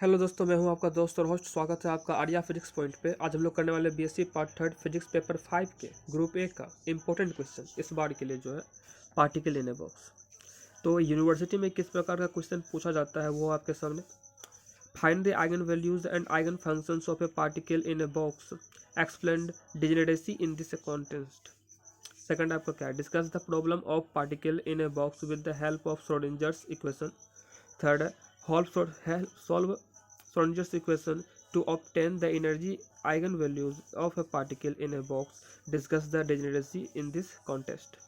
Hello दोस्तों, मैं हूं आपका दोस्त और होस्ट। स्वागत है आपका आर्या फिजिक्स पॉइंट पे। आज हम लोग करने वाले BSc part third physics paper 5 के ग्रुप ए का इंपॉर्टेंट क्वेश्चन इस बार के लिए जो है पार्टिकल इन ए बॉक्स। तो यूनिवर्सिटी में किस प्रकार का क्वेश्चन पूछा जाता है वो आपके सामने। Find the eigenvalues and eigenfunctions of a particle in a box, explain degeneracy in this contest. Second आपका क्या है, discuss the problem of particle in a box with the help of Schrodinger's equation. Third है solve Schrodinger's equation to obtain the energy eigenvalues of a particle in a box. Discuss the degeneracy in this contest.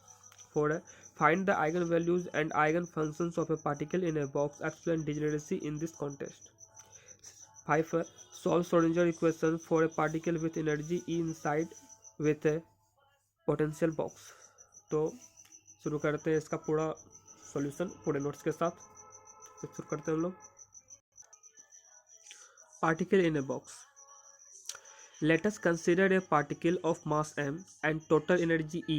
4. Find the eigenvalues and eigenfunctions of a particle in a box. Explain degeneracy in this contest. 5. Solve Schrodinger equation for a particle with energy E inside with a potential box. तो शुरू करते हैं इसका पूरा solution पूरे notes के साथ। शुरू करते हैं हम लोग। Particle in a box. Let us consider a particle of mass m and total energy E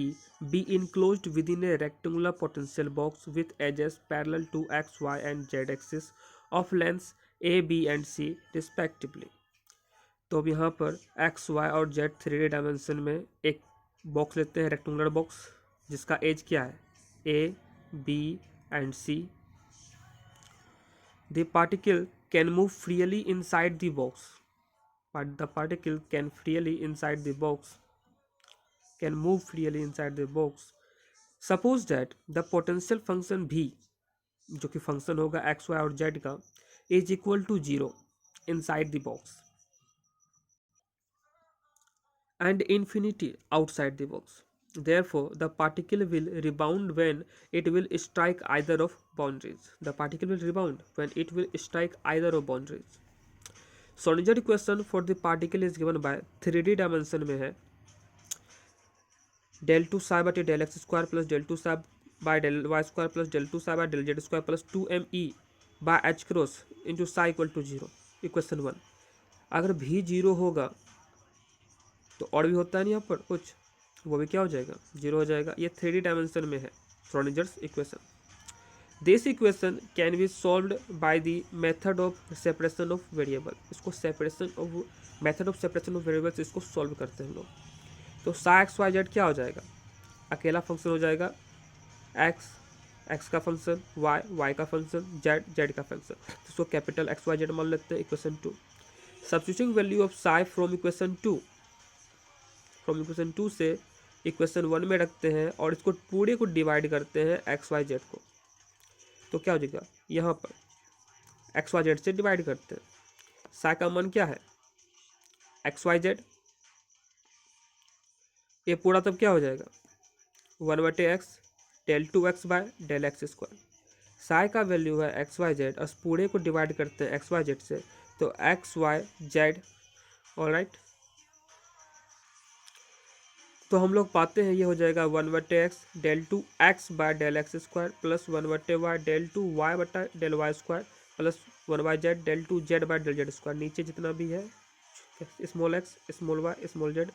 be enclosed within a rectangular potential box with edges parallel to x, y and z axis of lengths a, b and c respectively. तो अब यहाँ पर x, y और z 3D dimension में एक box लेते हैं, rectangular box जिसका एज क्या है a, b and c. The particle can move freely inside the box. The particle can move freely inside the box. Suppose that the potential function v, जो कि function होगा x, y और z का, is equal to 0 inside the box and infinity outside the box. Therefore, the particle will rebound when it will strike either of boundaries. The particle will rebound when it will strike either of boundaries. Schrodinger equation for the particle is given by 3D dimension में है del 2 psi बटे del x square plus del 2 psi by del y square plus del 2 psi by del z square plus 2me by h cross into psi equal to 0. Equation 1. अगर भी 0 होगा तो और भी होता है नहीं यहाँ पर कुछ, वो भी क्या हो जाएगा 0 हो जाएगा. ये 3D डायमेंशन में है Schrodinger's equation. This equation can be solved by the method of separation of variable. इसको method of separation of variables इसको सॉल्व करते हैं हम लोग. तो साई एक्स वाई जेड क्या हो जाएगा, अकेला फंक्शन हो जाएगा, एक्स का फंक्शन, वाई का फंक्शन, जेड का फंक्शन. तो इसको कैपिटल एक्स वाई जेड मान लेते हैं. Equation 2. Substituting value of Sai from equation 2 से इक्वेशन 1 में रखते हैं और इसको पूरे को डिवाइड करते हैं एक्स वाई जेड को. तो क्या हो जाएगा, यहाँ पर एक्स वाई जेड से डिवाइड करते हैं. साई का मान क्या है एक्स वाई जेड. ये पूरा तब क्या हो जाएगा 1/x del 2x by del x square. Psi का वैल्यू है एक्स वाई जेड और पूरे को डिवाइड करते हैं एक्स वाई जेड से, तो एक्स वाई जेड. ऑलराइट, तो हम लोग पाते हैं ये हो जाएगा 1/x del 2x by del x square plus 1/y del 2y बटा del y square plus 1/z del 2z by del z square. नीचे जितना भी है small x small y small z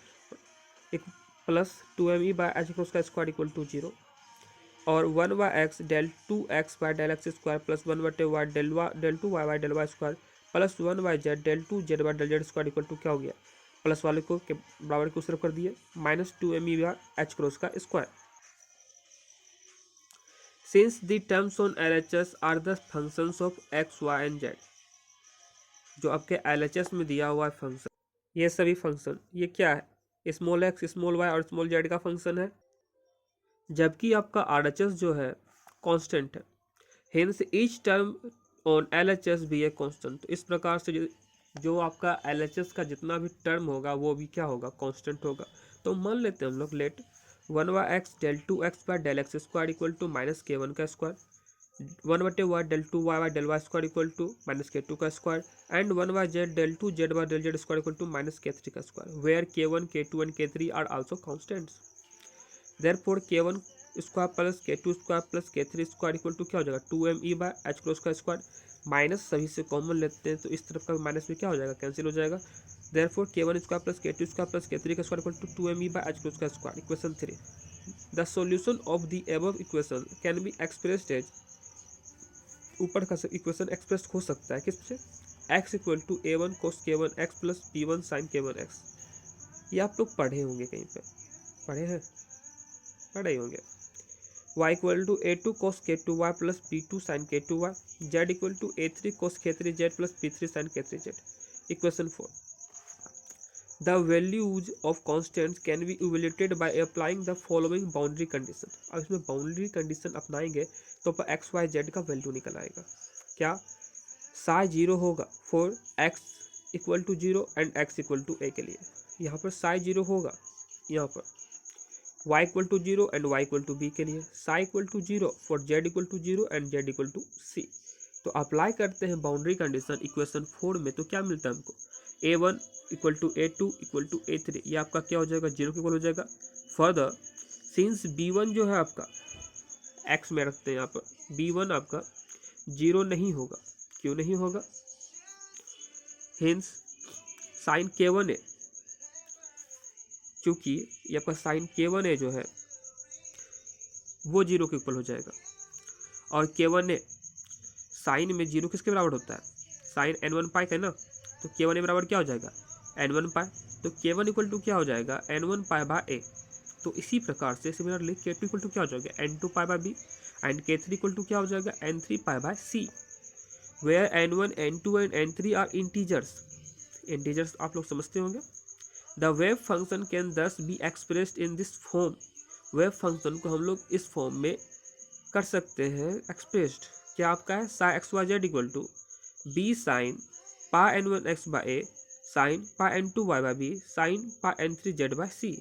एक प्लस 2me बाय h का square equal to 0 और 1/x del 2x by del x square plus 1/y del 2y by del y square plus 1/z del 2z by del z square equal to क्या हो गया, plus वाले को के बराबर को सिर्फ कर दिए minus 2me by h cross का square. Since the terms on LHS are the functions of x, y and z. जो आपके LHS में दिया हुआ है फंक्शन, ये सभी फंक्शन ये क्या है, स्मॉल एक्स स्मॉल वाई और स्मॉल जेड का फंक्शन है, जबकि आपका RHS जो है कांस्टेंट है. Hence each term on LHS भी है कांस्टेंट. तो इस प्रकार से जो आपका LHS का जितना भी टर्म होगा वो भी क्या होगा कांस्टेंट होगा. तो मान लेते हैं हम लोग let 1/x del 2x by del x square equal to minus k1 का square, 1/y del 2y by del y square equal to minus k2 का square and 1/z del 2z by del z square equal to minus k3 का square, where k1 k2 and k3 are also constants. Therefore k1 square plus k2 square plus k3 square equal to क्या हो जाएगा 2me by h cross का square. Minus सभी से common लेते हैं तो इस तरफ का माइनस भी क्या हो जाएगा कैंसिल हो जाएगा. Therefore k1 square plus k2 square plus k3 का square equal to 2me by h cross का square. Equation 3. The solution of the above equation can be expressed as, ऊपर का इक्वेशन एक्सप्रेस हो सकता है किससे x equal to a1 cos k1 x plus b1 sin k1 x। ये आप लोग पढ़े होंगे कहीं पे, पढ़े हैं, पढ़े ही होंगे। y equal to a2 cos k2y plus b2 sin k2y, z equal to a3 cos k3z plus b3 sin k3z। Equation 4, the values of constants can be evaluated by applying the following boundary condition. अब इसमें boundary condition अपनाएंगे तो x y z का value निकल आएगा। क्या? Psi zero होगा for x equal to zero and x equal to a के लिए। यहाँ पर साई जीरो होगा, यहाँ पर y equal to zero and y equal to b के लिए, psi equal to zero for z equal to zero and z equal to c. तो अप्लाई करते हैं बाउंड्री कंडीशन इक्वेशन 4 में, तो क्या मिलता है हमको? a1 equal to a2 equal to a3, ये आपका क्या हो जाएगा? जीरो के इक्वल हो जाएगा। फर्दर सिंस b1 जो है आपका x में रखते हैं, यहाँ पर b1 आपका जीरो नहीं होगा। क्यों नहीं होगा? हिंस साइन k1 है, क्योंकि ये आपका साइन k1 है जो है वो जीरो के इक्वल हो जाएगा। और k1 है साइन में जीरो किसके बराबर होता है? साइन n1 पाई का है ना, तो k1 ए बराबर क्या हो जाएगा? n1 पाई। तो k1 इक्वल टू क्या हो जाएगा? n1 पाई बाय ए। तो इसी प्रकार से सिमिलरली k2 इक्वल टू क्या हो जाएगा? n2 pi by B and k3 equal to क्या हो जाएगा? n3 pi by C, where n1 n2 and n3 are integers. Integers आप लोग समझते होंगे। The wave function can thus be expressed in this form. Wave function को हम लोग इस फॉर्म में कर सकते हैं एक्सप्रेस्ड। क्या आपका है? Sine x y z equal to B sine pi n1 x bye a sign पा n2 y bye b sine पा n3 z बाय सी।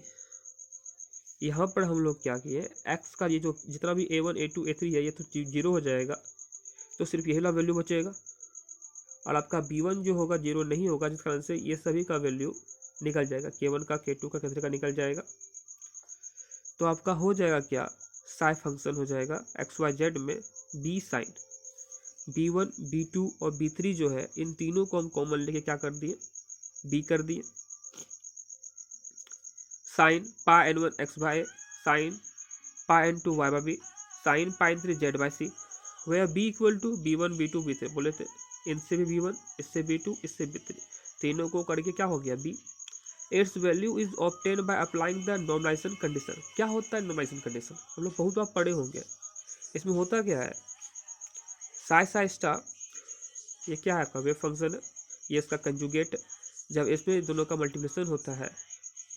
यहाँ पर हम लोग क्या किए? x का ये जो जितना भी a1 a2 a3 है ये तो जीरो हो जाएगा, तो सिर्फ यही वाला वैल्यू बचेगा। और आपका b1 जो होगा जीरो नहीं होगा, जिस कारण से ये सभी का वैल्यू निकल जाएगा। k1 का, k2 का, k3 का निकल जाएगा। तो आपका हो जाएगा क्या? साई फंक्शन हो जाएगा एक्स वाई जेड में b साइन b1 b2 और b3 जो है इन तीनों को हम कॉमन लेके क्या कर दिए? b कर दिए। Sign pi n1 x by sign पा n2 y bye b sine पा n3 z बाय सी, वह b equal to b1 b2 b3 बोले थे। इनसे भी b1, इससे b2, इससे b3, तीनों को करके क्या हो गया? b। Its value is obtain by applying the normalisation condition. क्या होता है नॉर्मलाइजेशन कंडीशन? हम लोग बहुत बार पढ़े होंगे। इसमें होता क्या है? साई साई स्टार ये क्या है? आपका वेव फंक्शन है, ये इसका कंजुगेट है। जब इसमें दोनों का मल्टीप्लिकेशन होता है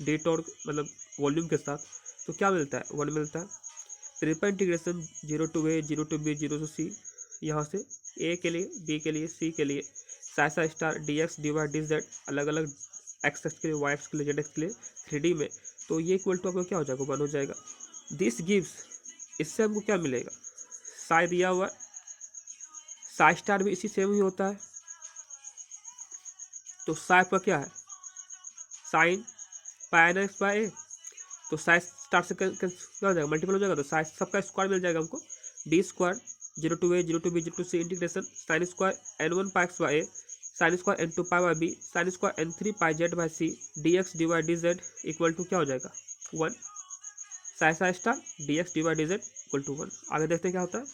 डेट और मतलब वॉल्यूम के साथ, तो क्या मिलता है? 1 मिलता है। Triple integration 0 to a 0 to b 0 to c, यहाँ से a के लिए, b के लिए, c के लिए Sai psi star dx dy dz अलग अलग एक्स एक्स के लिए, वाई एक्स के लिए, जेड एक्स के लिए 3D में, तो ये इक्वल टू आपको क्या हो जाएगा? 1 हो जाएगा। दिस गिव्स, इससे हमको क्या मिलेगा? साई दिया हुआ, साई स्टार भी इसी सेम ही होता है, तो साई पर क्या है? साइन पाई एक्स बाय ए, तो साई स्टार से क्या हो जाएगा? मल्टीपल हो जाएगा, तो साई सबका स्क्वायर मिल जाएगा हमको। D square 0 to a 0 to b 0 to c integration sine square n1 pi x by a sine square n2 pi by b sine square n3 pi z by c dx dy dz equal to क्या हो जाएगा? 1। Psi psi star dx dy dz equal to 1। आगे देखते हैं क्या होता है।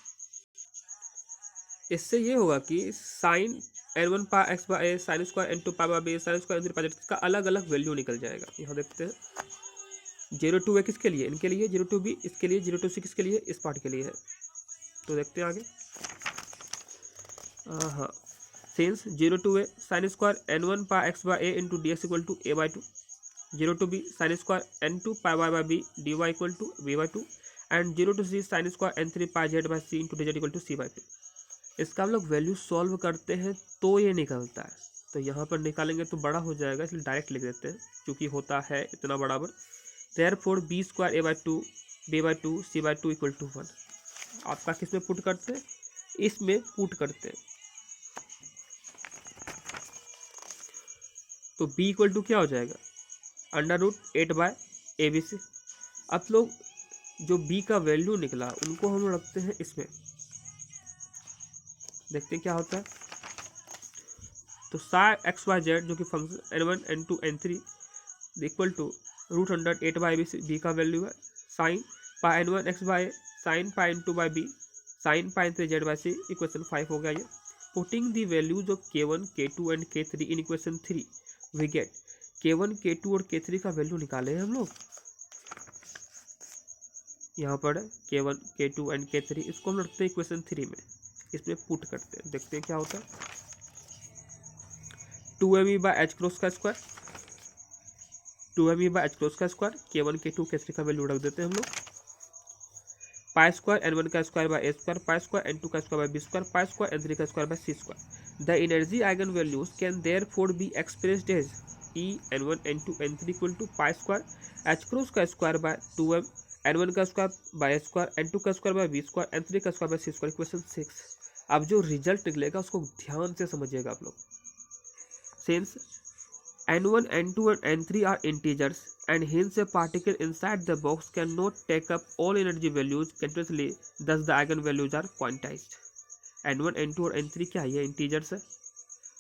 इससे ये होगा कि sine n1 pi x by a sine square n2 pi by b sine square n3 pi z का अलग अलग वैल्यू निकल जाएगा। यहाँ देखते हैं 0 टू a किसके लिए? इनके लिए। 0 टू b इसके लिए। 0 टू c किसके लिए? इस पार्ट के लिए है। तो देखते हैं आगे। हाँ, since 0 to a sine square n1 pi x by a into d x equal to a by 2, 0 to b sine square n2 pi y by b d y equal to b by 2 and 0 to c sine square n3 pi z by c into d z equal to c by 2। इसका हम लोग value solve करते हैं तो ये निकलता है। तो यहाँ पर निकालेंगे तो बड़ा हो जाएगा, इसलिए डायरेक्ट लिख देते हैं क्योंकि होता है इतना बराबर। Therefore b square a by 2 b by 2 c by 2 equal to 1। आपका किस में पुट करते हैं? इसमें पुट करते हैं। तो b इक्वल टू क्या हो जाएगा? √8 बाय ए बी सी। अब लोग जो b का वैल्यू निकला उनको हम रखते हैं इसमें, देखते हैं क्या होता है। तो साई एक्स वाई जेड जो कि function n1 n2 n3 equal to √8 by b का वैल्यू है sine pi n1 x by sine pi n2 by b sine pi n3 z by c. Equation 5 हो गया ये। Putting the values of K1, K2 and K3 in equation 3 we get K1, K2 और K3 का value निकाले हैं हम लोग। यहाँ पर K1, K2 एंड K3, इसको हम रखते हैं इक्वेशन 3 में, इसमें पुट करते हैं, देखते हैं क्या होता है। 2me/h क्रॉस का स्क्वायर, 2me/h क्रॉस का स्क्वायर, K1, K2, K3 का वैल्यू रख देते हैं हम लोग। पाई स्क्वायर n1 का square by a square, pi square n2 का square by b square, pi square n3 का square by c square. The energy eigen values can therefore be expressed as E n1 n2 n3 equal to pi square h cross का square by 2m n1 का square by a square, n2 का square by b square, n3 का square by c square, equation 6। अब जो result निकलेगा उसको ध्यान से समझिएगा आप लोग। Since n1, n2 and n3 are integers and hence a particle inside the box cannot take up all energy values continuously, thus the eigenvalues are quantized। n1, n2 और n3 क्या है, ये इंटीजर्स है,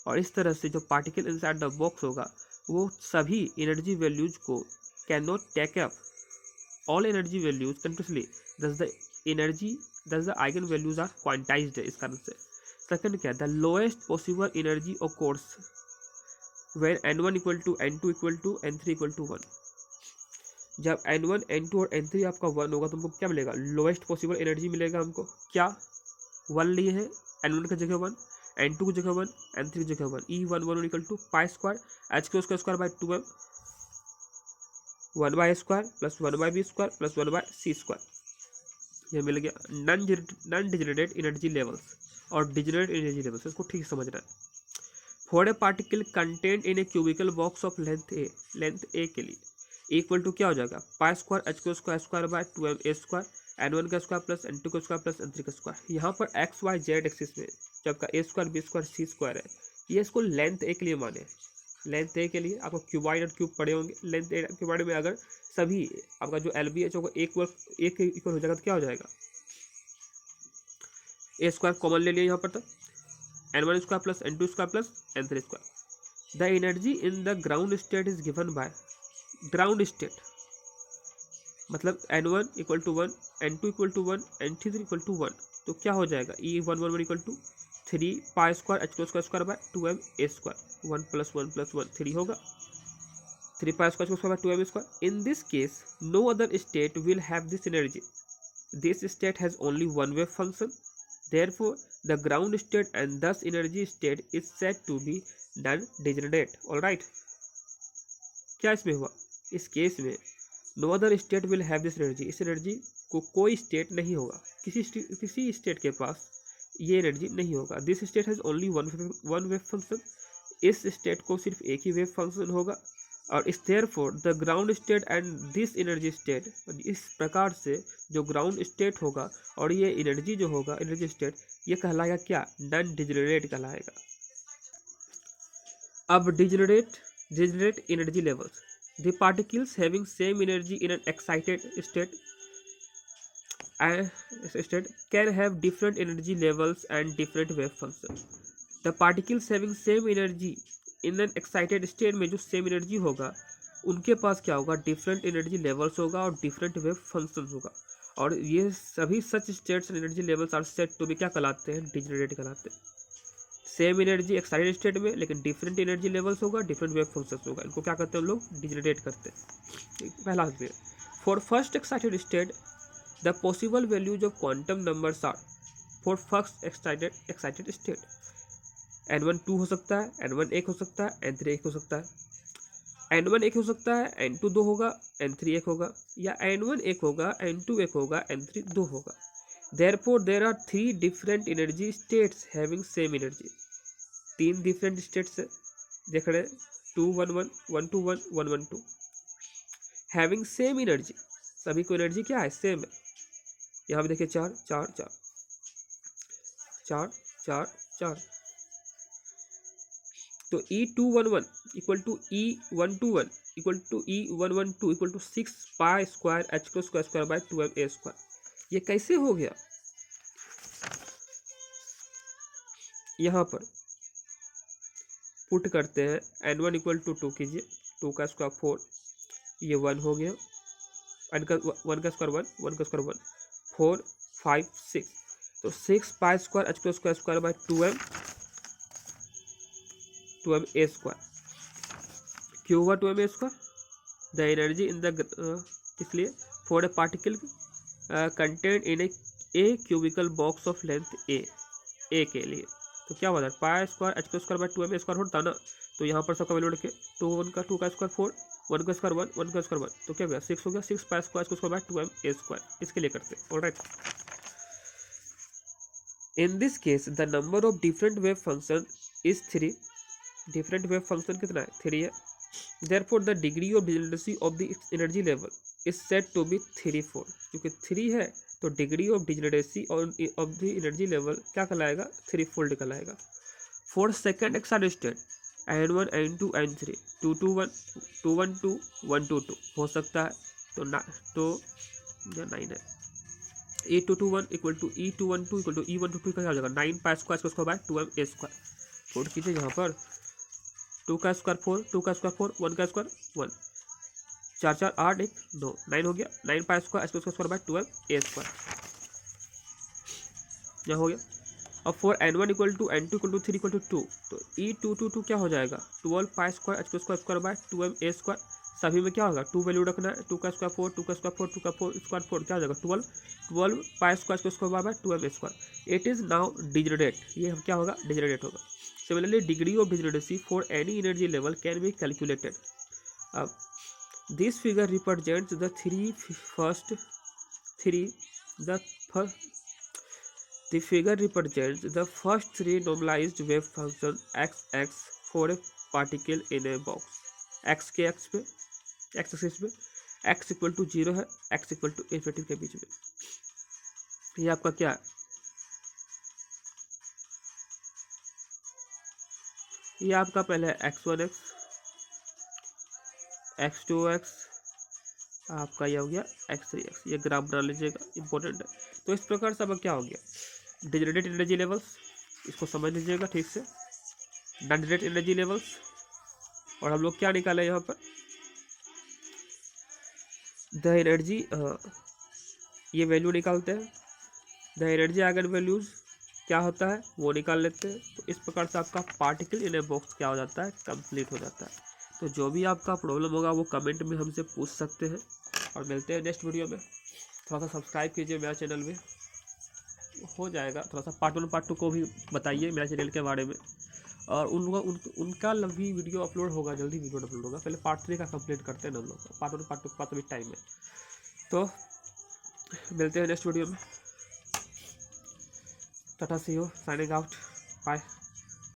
और इस तरह से जो पार्टिकल इनसाइड द बॉक्स होगा वो सभी एनर्जी वैल्यूज को cannot take up all energy values continuously, thus the eigenvalues are quantised है इस कारण से। सेकंड क्या है, the lowest possible energy occurs when n1 equal to n2 equal to n3 equal to 1। जब n1, n2 और n3 आपका 1 होगा तो हमको क्या मिलेगा, लोएस्ट पॉसिबल एनर्जी मिलेगा हमको। क्या 1 लिए हैं, n1 की जगह 1, n2 की जगह 1, n3 की जगह 1, E1 equal to pi square h cross का square by 2m 1 by square plus 1 by b square plus 1 by c square. ये मिल गया नॉन डिजनरेट एनर्जी लेवल्स और डिजनरेट एनर्जी लेवल्स, इसको ठीक समझना है। For a particle content in a cubical box of length a के लिए इक्वल टू क्या हो जाएगा, पाई स्क्वायर h क्रॉस का square by 2m a square n1 का स्क्वायर प्लस n2 का स्क्वायर प्लस n3 का स्क्वायर। यहाँ पर x y z एक्सिस में जब का a square b square c square है, ये इसको लेंथ ए के लिए माने। लेंथ ए के लिए आपको क्यूबाइड और क्यूब पढ़े होंगे। लेंथ ए क्यूबाइड में अगर सभी आपका जो LBH होगा एक इक्वल हो जाएगा तो क्या हो जाएगा, a स्क्वायर कॉमन ले लिया यहाँ पर, तक n1 square plus n2 square plus n3 square. The energy in the ground state is given by ground state, मतलब n1 equal to 1, n2 equal to 1, n3 equal to 1, तो क्या हो जाएगा E1 equal to 3 pi square h cross का square by 2m a square, 1 plus 1 plus 1 3 होगा, 3 pi square by 2m square. In this case no other state will have this energy, this state has only one wave function, therefore the ground state and thus energy state is said to be non-degenerate। all right, क्या इसमें हुआ, इस case में no other state will have this energy, इस energy को कोई state नहीं होगा, किसी स्टेट के पास ये एनर्जी नहीं होगा। This state has only one wave function, इस स्टेट को सिर्फ एक ही वेव फंक्शन होगा, और इस therefore the ground state and this energy state, इस प्रकार से जो ग्राउंड स्टेट होगा और ये एनर्जी जो होगा एनर्जी स्टेट, ये कहलाएगा क्या, नॉन डिजनरेट कहलाएगा। अब degenerate energy levels, the particles having same energy in an excited state can have different energy levels and different wave function. The particles having same energy in an excited state में जो same energy होगा उनके पास क्या होगा, different energy levels होगा और different wave function होगा, और ये सभी such states and energy levels are said to be क्या कहलाते हैं, डिजनरेट कहलाते हैं। सेम एनर्जी एक्साइटेड स्टेट में लेकिन डिफरेंट एनर्जी लेवल्स होगा, डिफरेंट वेव फंक्शन होगा, इनको क्या करते हैं हम लोग, डिजनरेट करते हैं। पहला है for first excited state the possible values of quantum numbers are, for first excited state n1 2 हो सकता है, n1 1 हो सकता है, n3 1 हो सकता है, n1 1 हो सकता है, n2 2 होगा, n3 1 होगा, या n1 1 होगा, n2 1 होगा, n3 2 होगा। Therefore there are 3 different energy states having same energy, 3 different states देख रहे हैं, 2 1 1 1 2 1 1 1 2 हैविंग सेम एनर्जी, सभी को एनर्जी क्या है, सेम है। यहाँ पे देखिए 4 4 4 4 4 4, तो E211 equal to E121 equal to E112 equal to 6 pi square h को square by 2m a square. ये कैसे हो गया, यहाँ पर पुट करते हैं, n1 इक्वल टू 2 कीजिए, 2 का स्क्वायर 4, ये 1 हो गया, 1 का स्क्वायर 1, 1 का स्क्वायर 1, 4 5 6, तो 6 पाई स्क्वायर h को स्क्वायर बाय 2m 2m² क्यों हुआ 2m²? The energy in the किस लिए? For a particle content in a cubical box of length a के लिए। तो क्या होता है π²h² 2m² होता ना, तो यहाँ पर सबका वैल्यू रखे 2 का स्क्वायर 4, 1 का स्क्वायर 1, 1 का स्क्वायर 1, तो क्या हो गया 6 हो गया, 6 π² 2m² इसके लिए करते हैं। Alright, in this case the number of different wave function is 3। Different wave function कितना है? 3 है। Therefore the degree of degeneracy of the energy level is set to be 3 4। क्योंकि 3 है तो degree of degeneracy of the energy level क्या कहलाएगा? 3 fold कहलाएगा। For second excited state n1 n2 n3 2 2 1 2 1 2 1 2 2 हो सकता है, तो 9 है। E221 equal to E212 equal to E122 का क्या हो जाएगा? 9 π² 2m² फोल्ड कीजिए यहाँ पर 2 का स्क्वायर 4, 2 का स्क्वायर 4, 1 का स्क्वायर 1, 4 4 8 1 9, 9 हो गया। 9 π² 2m² यह हो गया। अब for n1 equal to n2 equal to 3 equal to 2, तो E222 क्या हो जाएगा? 12 π² 2m² सभी में क्या होगा? 2 वैल्यू रखना है। 2 का स्क्वायर 4, 2 का स्क्वायर 4, 2 का स्क्वायर 4 क्या हो जाएगा? 12 π² 2m²। It is now degenerate, ये क्या होगा? डिजनरेट होगा। Similarly degree of degeneracy for any energy level can be calculated. अब this figure represents the figure represents the first 3 normalized wave function x for a particle in a box। x के x पे x axis पे x equal to 0 है, x equal to infinity के बीच में। ये आपका क्या है? ये आपका पहले है x1x x2x, आपका ये हो गया x3x। ये ग्राफ बना लीजिएगा, इंपॉर्टेंट है। तो इस प्रकार से अब क्या हो गया? डिजनरेट एनर्जी लेवल्स, इसको समझ लीजिएगा ठीक से। नॉन डिजनरेट एनर्जी लेवल्स, और हम लोग क्या निकाले यहाँ पर? द एनर्जी, ये वैल्यू निकालते हैं। द एनर्जी आइगन वैल्यूज क्या होता है वो निकाल लेते हैं। तो इस प्रकार से आपका पार्टिकल इन ए बॉक्स क्या हो जाता है? कंप्लीट हो जाता है। तो जो भी आपका प्रॉब्लम होगा वो कमेंट में हमसे पूछ सकते हैं, और मिलते हैं नेक्स्ट वीडियो में। थोड़ा सा सब्सक्राइब कीजिए मेरा चैनल में, हो जाएगा। थोड़ा सा पार्ट 1 पार्ट 2 को भी बताइए मेरा चैनल के बारे में, और उनका लंबी वीडियो अपलोड होगा, जल्दी वीडियो अपलोड होगा। पहले पार्ट 3 का कंप्लीट करते हैं ना हम लोग, पार्ट 1 पार्ट 2 पार्ट भी टाइम है। तो मिलते हैं नेक्स्ट वीडियो में। टाटा सी यू, साइनिंग आउट, बाय।